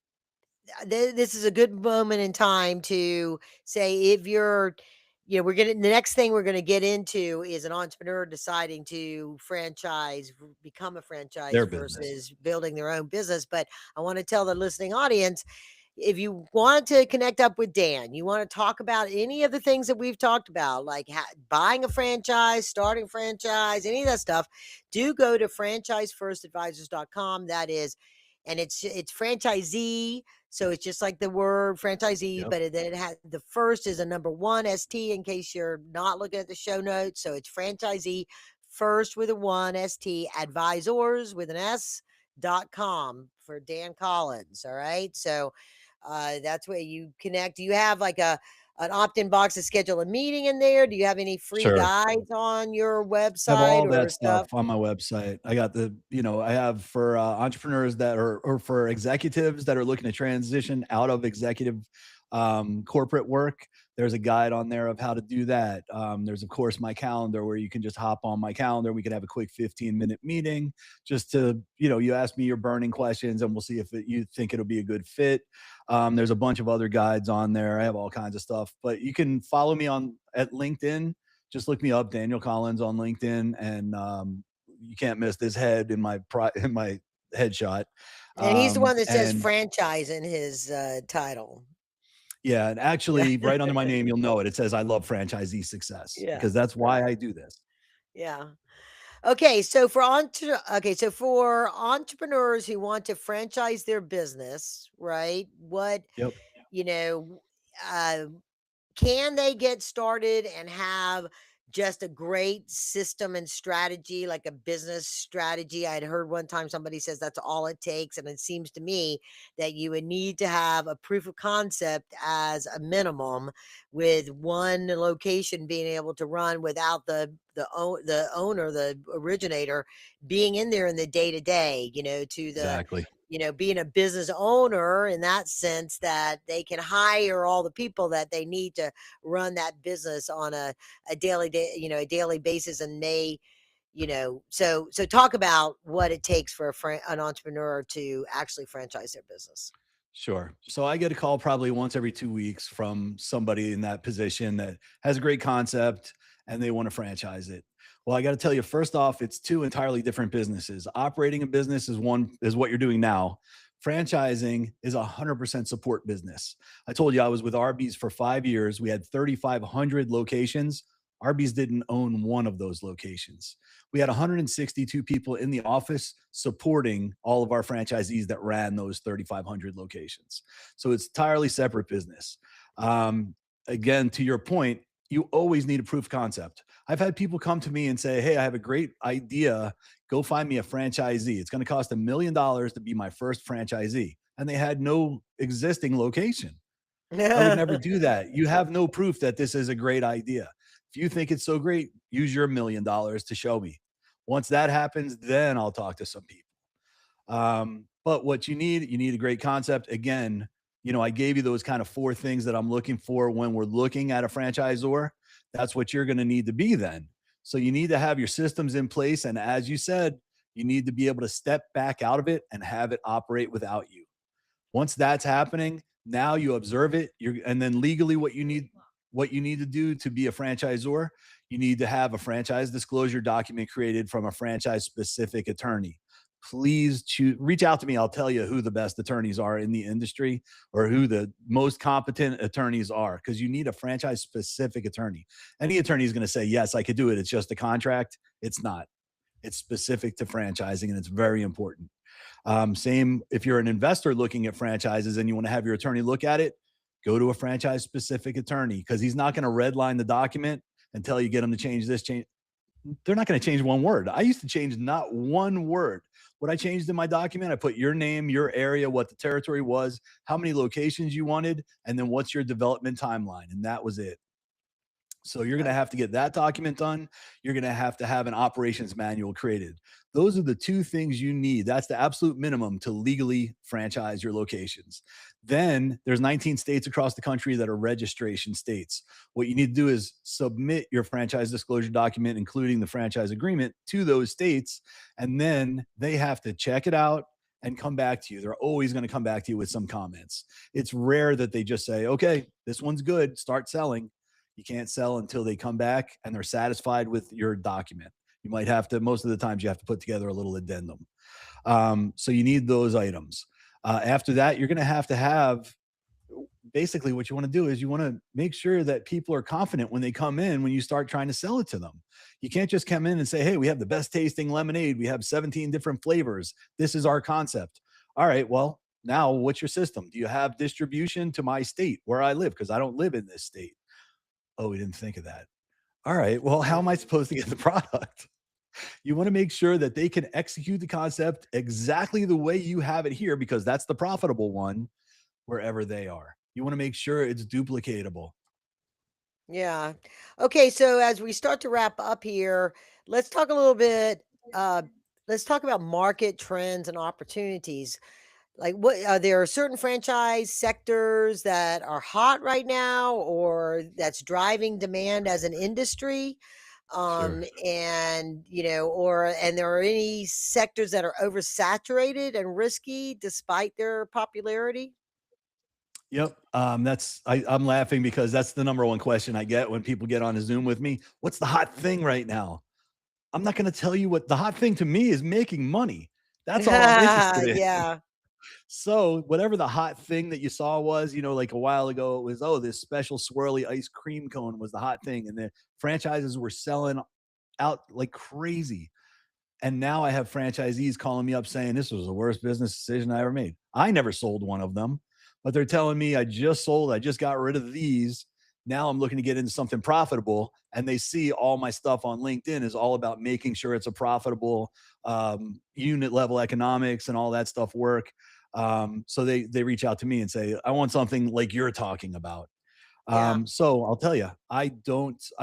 Speaker 1: this is a good moment in time to say, if you're, the next thing we're going to get into is an entrepreneur deciding to become a franchise
Speaker 2: Their business.
Speaker 1: versus building their own business. But I want to tell the listening audience, if you want to connect up with Dan, you want to talk about any of the things that we've talked about, like buying a franchise, starting franchise, any of that stuff, do go to franchisefirstadvisors.com. That is, and it's franchisee. So it's just like the word franchisee,
Speaker 2: Yep.
Speaker 1: but then it has the first is a number one ST in case you're not looking at the show notes. So it's franchisee first with a one ST advisors with an S.com for Dan Collins. All right. So that's where you connect. Do you have like an opt-in box to schedule a meeting in there? Do you have any free
Speaker 2: Sure.
Speaker 1: guides on your
Speaker 2: I have
Speaker 1: website
Speaker 2: all
Speaker 1: or
Speaker 2: that stuff
Speaker 1: stuff?
Speaker 2: on my website. I got I have for entrepreneurs that are, or for executives that are looking to transition out of executive corporate work. There's a guide on there of how to do that. There's, of course, my calendar where you can just hop on my calendar. We can have a quick 15-minute meeting just to, you ask me your burning questions and we'll see if you think it'll be a good fit. There's a bunch of other guides on there. I have all kinds of stuff, but you can follow me at LinkedIn. Just look me up, Daniel Collins, on LinkedIn, and you can't miss this head in my headshot.
Speaker 1: And he's the one that says
Speaker 2: And
Speaker 1: franchise in his title.
Speaker 2: yeah, and
Speaker 1: Yeah.
Speaker 2: actually, right under my name, you'll know it. It says I love franchisee success
Speaker 1: Yeah.
Speaker 2: because that's why
Speaker 1: Right.
Speaker 2: I do this.
Speaker 1: Yeah. So for entrepreneurs who want to franchise their business, right?
Speaker 2: Yep.
Speaker 1: you know, uh, can they get started and have just a great system and strategy, like a business strategy? I'd heard one time somebody says that's all it takes. And it seems to me that you would need to have a proof of concept as a minimum, with one location being able to run without the owner, the originator, being in there in the day to day, to the
Speaker 2: Exactly.
Speaker 1: being a business owner in that sense, that they can hire all the people that they need to run that business on a daily day, a daily basis. And so talk about what it takes for an entrepreneur to actually franchise their business.
Speaker 2: Sure. So I get a call probably once every 2 weeks from somebody in that position that has a great concept and they want to franchise it. Well, I got to tell you, first off, it's two entirely different businesses. Operating a business is what you're doing now. Franchising is 100% support business. I told you I was with Arby's for 5 years. We had 3,500 locations. Arby's didn't own one of those locations. We had 162 people in the office supporting all of our franchisees that ran those 3,500 locations. So it's entirely separate business. Um, Again, to your point, you always need a proof of concept. I've had people come to me and say, "Hey, I have a great idea. Go find me a franchisee. It's going to cost $1 million to be my first franchisee." And they had no existing location. I would never do that. You have no proof that this is a great idea. If you think it's so great, use your $1 million to show me. Once that happens, then I'll talk to some people. But what you need a great concept. Again, I gave you those kind of four things that I'm looking for when we're looking at a franchisor. That's what you're going to need to be then. So you need to have your systems in place. And as you said, you need to be able to step back out of it and have it operate without you. Once that's happening, now you observe it. And then legally what you need to do to be a franchisor, you need to have a franchise disclosure document created from a franchise specific attorney. Please reach out to me. I'll tell you who the best attorneys are in the industry or who the most competent attorneys are, because you need a franchise specific attorney. Any attorney is going to say, yes, I could do it. It's just a contract. It's not. It's specific to franchising, and it's very important. Same if you're an investor looking at franchises and you want to have your attorney look at it, go to a franchise specific attorney, because he's not going to redline the document until you get him to change this, change. They're not going to change one word. I used to change not one word. What I changed in my document, I put your name, your area, what the territory was, how many locations you wanted, and then what's your development timeline. And that was it. So you're going to have to get that document done. You're going to have an operations manual created. Those are the two things you need. That's the absolute minimum to legally franchise your locations. Then there's 19 states across the country that are registration states. What you need to do is submit your franchise disclosure document, including the franchise agreement, to those states. And then they have to check it out and come back to you. They're always going to come back to you with some comments. It's rare that they just say, okay, this one's good, start selling. You can't sell until they come back and they're satisfied with your document. You might have to, most of the times, you have to put together a little addendum. So you need those items. After that, you're going to have basically what you want to do is you want to make sure that people are confident when they come in, when you start trying to sell it to them. You can't just come in and say, hey, we have the best tasting lemonade. We have 17 different flavors. This is our concept. All right, well, now what's your system? Do you have distribution to my state where I live? Because I don't live in this state. Oh, we didn't think of that. All right. Well, how am I supposed to get the product? You want to make sure that they can execute the concept exactly the way you have it here, because that's the profitable one wherever they are. You want to make sure it's duplicatable.
Speaker 1: Yeah. Okay. So as we start to wrap up here, let's talk a little bit. Uh, let's talk about market trends and opportunities. Like, what are there certain franchise sectors that are hot right now, or that's driving demand as an industry?
Speaker 2: Sure.
Speaker 1: And there are any sectors that are oversaturated and risky despite their popularity?
Speaker 2: Yep. I'm laughing because that's the number one question I get when people get on a Zoom with me. What's the hot thing right now? I'm not going to tell you. What the hot thing to me is, making money. That's all I'm interested in.
Speaker 1: Yeah.
Speaker 2: So whatever the hot thing that you saw was, like a while ago, it was, oh, this special swirly ice cream cone was the hot thing. And the franchises were selling out like crazy. And now I have franchisees calling me up saying this was the worst business decision I ever made. I never sold one of them. but they're telling me I just sold, I just got rid of these. Now I'm looking to get into something profitable. And they see all my stuff on LinkedIn is all about making sure it's a profitable unit level economics and all that stuff work. So they reach out to me and say, I want something like you're talking about.
Speaker 1: Yeah.
Speaker 2: So I'll tell you, I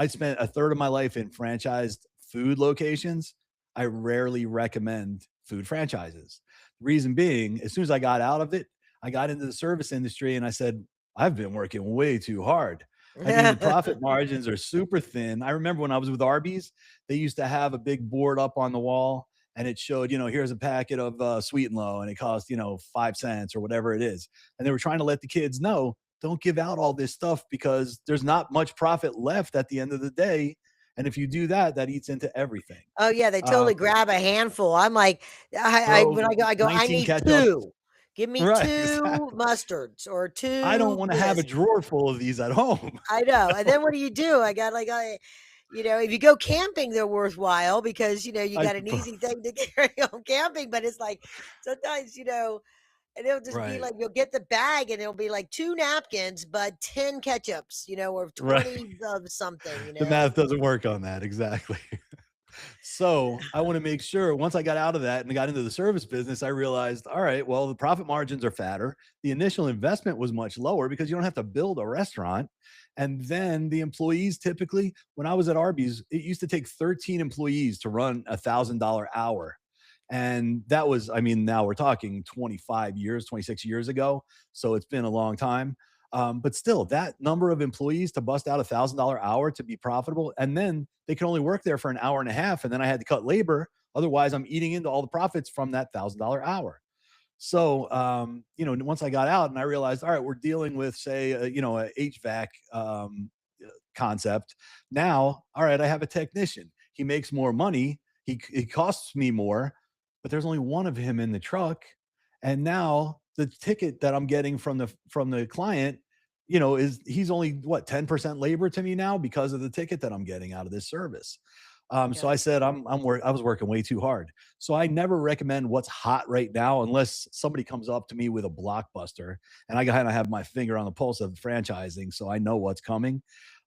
Speaker 2: spent a third of my life in franchised food locations. I rarely recommend food franchises. Reason being, as soon as I got out of it, I got into the service industry and I said, I've been working way too hard. I mean, the profit margins are super thin. I remember when I was with Arby's, they used to have a big board up on the wall and it showed, here's a packet of sweet and low and it cost, 5 cents or whatever it is. And they were trying to let the kids know, don't give out all this stuff because there's not much profit left at the end of the day. And if you do that, that eats into everything.
Speaker 1: Oh yeah, they
Speaker 2: Uh,
Speaker 1: totally grab a handful. I'm like, I
Speaker 2: throw
Speaker 1: when I go, I
Speaker 2: 19
Speaker 1: need
Speaker 2: ketchups.
Speaker 1: two. Give me
Speaker 2: Right,
Speaker 1: two
Speaker 2: exactly.
Speaker 1: mustards or
Speaker 2: I don't
Speaker 1: two
Speaker 2: want to have a
Speaker 1: this.
Speaker 2: drawer full of these at home.
Speaker 1: I know. And then what do? I got like if you go camping, they're worthwhile because you
Speaker 2: I
Speaker 1: got an
Speaker 2: suppose.
Speaker 1: easy thing to carry on camping. But it's like sometimes and it'll just be
Speaker 2: Right,
Speaker 1: like you'll get the bag and it'll be like two napkins, but 10 ketchups, or
Speaker 2: right.
Speaker 1: 20 of something.
Speaker 2: The math doesn't work on that. Exactly. So I want to make sure once I got out of that and got into the service business, I realized, all right, well, the profit margins are fatter. The initial investment was much lower because you don't have to build a restaurant. And then the employees typically, when I was at Arby's, it used to take 13 employees to run $1,000 hour. And that was, I mean, now we're talking 25 years, 26 years ago. So it's been a long time. But still, that number of employees to bust out $1,000 hour to be profitable, and then they can only work there for an hour and a half, and then I had to cut labor. Otherwise, I'm eating into all the profits from that $1,000 hour. So, once I got out and I realized, all right, we're dealing with, say, a HVAC concept. Now, all right, I have a technician. He makes more money. He costs me more, but there's only one of him in the truck. And now the ticket that I'm getting from the client, is he's only what 10% labor to me now because of the ticket that I'm getting out of this service. So I
Speaker 1: Okay.
Speaker 2: said I was working way too hard. So I never recommend what's hot right now unless somebody comes up to me with a blockbuster, and I kind of have my finger on the pulse of franchising, so I know what's coming.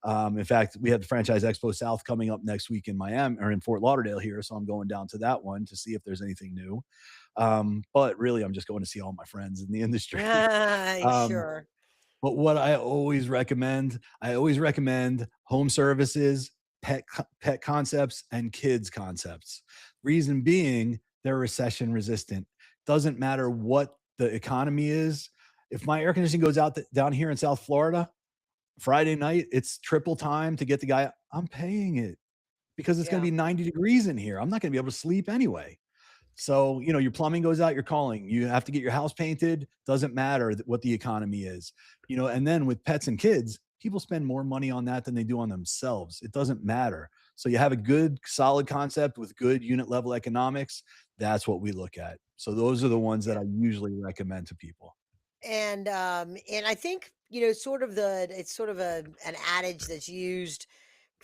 Speaker 2: In fact, we have the Franchise Expo South coming up next week in Miami or in Fort Lauderdale here, so I'm going down to that one to see if there's anything new. But really, I'm just going to see all my friends in the industry. Um,
Speaker 1: Sure.
Speaker 2: but what I always recommend home services, pet concepts, and kids concepts. Reason being, they're recession resistant. Doesn't matter what the economy is. If my air conditioning goes out down here in South Florida, Friday night, it's triple time to get the guy. I'm paying it because it's going to
Speaker 1: Yeah.
Speaker 2: be 90 degrees in here. I'm not going to be able to sleep anyway. So, your plumbing goes out, you're calling. You have to get your house painted. Doesn't matter what the economy is. And then with pets and kids, people spend more money on that than they do on themselves. It doesn't matter. So you have a good, solid concept with good unit level economics. That's what we look at. So those are the ones that
Speaker 1: Yeah.
Speaker 2: I usually recommend to people.
Speaker 1: And I think, it's sort of an adage that's used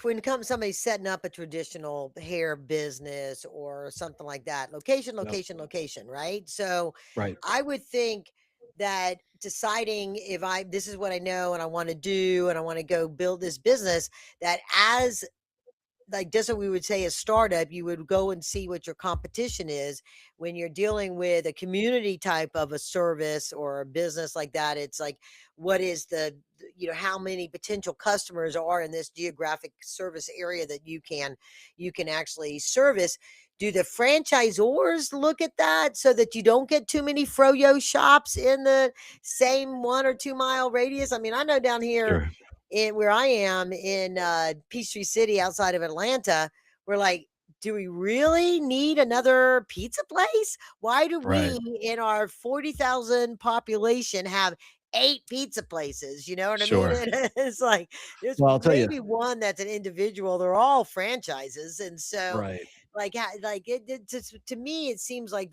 Speaker 1: when it comes somebody setting up a traditional hair business or something like that. Location,
Speaker 2: Yep.
Speaker 1: location, location, right? So
Speaker 2: Right.
Speaker 1: I would think that deciding if this is what I know and I want to do and I want to go build this business, that as like just what we would say a startup, you would go and see what your competition is when you're dealing with a community type of a service or a business like that. It's like, what is how many potential customers are in this geographic service area that you can actually service. Do the franchisors look at that so that you don't get too many froyo shops in the same 1 or 2 mile radius? I mean, I know down here
Speaker 2: Sure.
Speaker 1: in where I am in Peachtree City outside of Atlanta, we're like, do we really need another pizza place? Why do
Speaker 2: Right.
Speaker 1: we in our 40,000 population have 8 pizza places? You know what I mean?
Speaker 2: Sure.
Speaker 1: And it's like there's
Speaker 2: Well, I'll tell you.
Speaker 1: maybe one that's an individual. They're all franchises. And so
Speaker 2: Right.
Speaker 1: like it just to me it seems like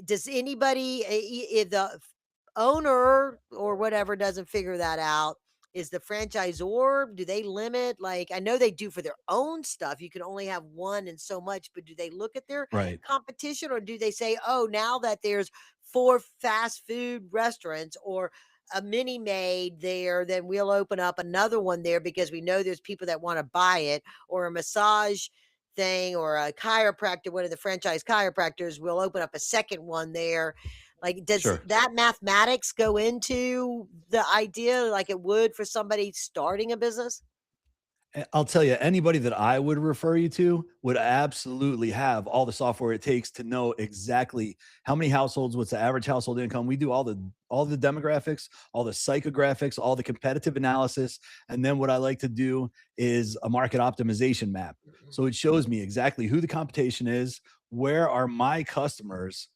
Speaker 1: does anybody if the owner or whatever doesn't figure that out, is the franchisor, do they limit, like I know they do for their own stuff, you can only have one and so much, but do they look at their
Speaker 2: Right.
Speaker 1: competition or do they say, oh, now that there's 4 fast food restaurants or a mini made there, then we'll open up another one there because we know there's people that want to buy it, or a massage thing or a chiropractor, one of the franchise chiropractors, will open up a second one there. Like, does
Speaker 2: Sure.
Speaker 1: that mathematics go into the idea like it would for somebody starting a business?
Speaker 2: I'll tell you, anybody that I would refer you to would absolutely have all the software it takes to know exactly how many households, what's the average household income. We do all the demographics, all the psychographics, all the competitive analysis, and then what I like to do is a market optimization map. So it shows me exactly who the competition is, where are my customers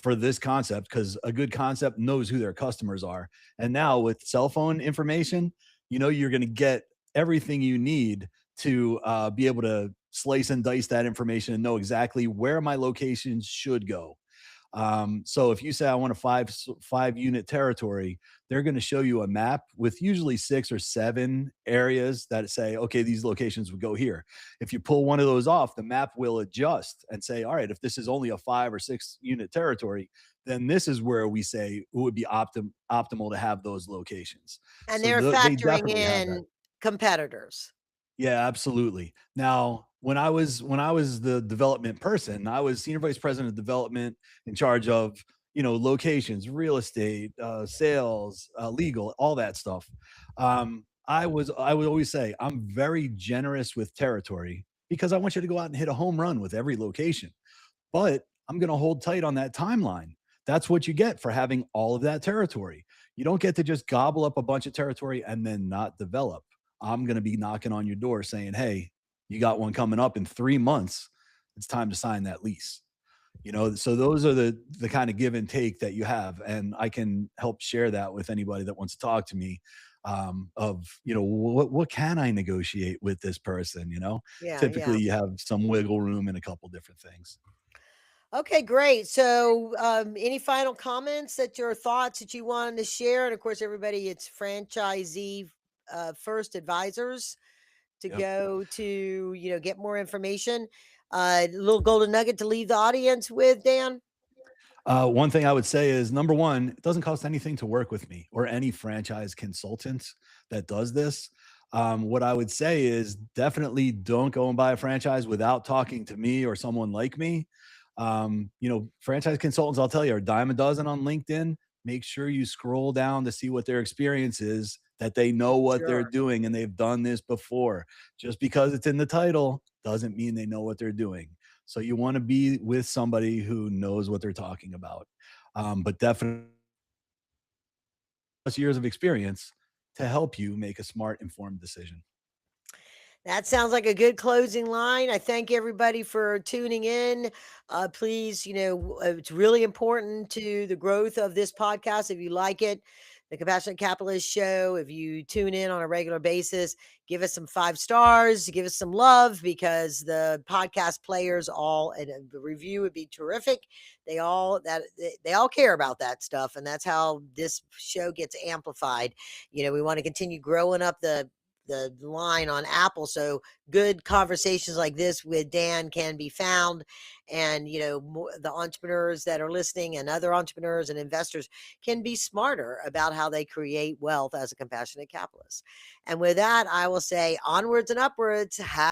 Speaker 2: for this concept, because a good concept knows who their customers are. And now with cell phone information, you're going to get everything you need to be able to slice and dice that information and know exactly where my locations should go. So if you say I want a five unit territory, they're going to show you a map with usually 6 or 7 areas that say, okay, these locations would go here. If you pull one of those off, the map will adjust and say, all right, if this is only a 5 or 6 unit territory, then this is where we say it would be optimal to have those locations.
Speaker 1: And
Speaker 2: So
Speaker 1: they're
Speaker 2: they
Speaker 1: factoring
Speaker 2: definitely have that.
Speaker 1: in competitors.
Speaker 2: Yeah, absolutely. Now, when I was the development person, I was senior vice president of development in charge of, locations, real estate, sales, legal, all that stuff. I would always say I'm very generous with territory because I want you to go out and hit a home run with every location, but I'm going to hold tight on that timeline. That's what you get for having all of that territory. You don't get to just gobble up a bunch of territory and then not develop. I'm going to be knocking on your door saying, hey, you got one coming up in 3 months. It's time to sign that lease. So those are the kind of give and take that you have. And I can help share that with anybody that wants to talk to me, of, what can I negotiate with this person?
Speaker 1: Yeah,
Speaker 2: Typically
Speaker 1: yeah.
Speaker 2: you have some wiggle room in a couple different things.
Speaker 1: Okay, great. So, any final comments that your thoughts that you wanted to share? And of course, everybody, it's franchisee first advisors to
Speaker 2: Yep.
Speaker 1: go to, get more information. Little golden nugget to leave the audience with, Dan.
Speaker 2: One thing I would say is number one, it doesn't cost anything to work with me or any franchise consultant that does this. What I would say is definitely don't go and buy a franchise without talking to me or someone like me. Franchise consultants, I'll tell you, are a dime a dozen on LinkedIn. Make sure you scroll down to see what their experience is, that they know what they're
Speaker 1: Sure.
Speaker 2: doing and they've done this before. Just because it's in the title doesn't mean they know what they're doing. So you want to be with somebody who knows what they're talking about. But definitely years of experience to help you make a smart, informed decision.
Speaker 1: That sounds like a good closing line. I thank everybody for tuning in. Please, it's really important to the growth of this podcast. If you like it, the Compassionate Capitalist Show, if you tune in on a regular basis, give us some 5 stars, give us some love because the podcast players all, and a review would be terrific. They all care about that stuff, and that's how this show gets amplified. We want to continue growing up the line on Apple. So good conversations like this with Dan can be found. And, the entrepreneurs that are listening and other entrepreneurs and investors can be smarter about how they create wealth as a compassionate capitalist. And with that, I will say onwards and upwards.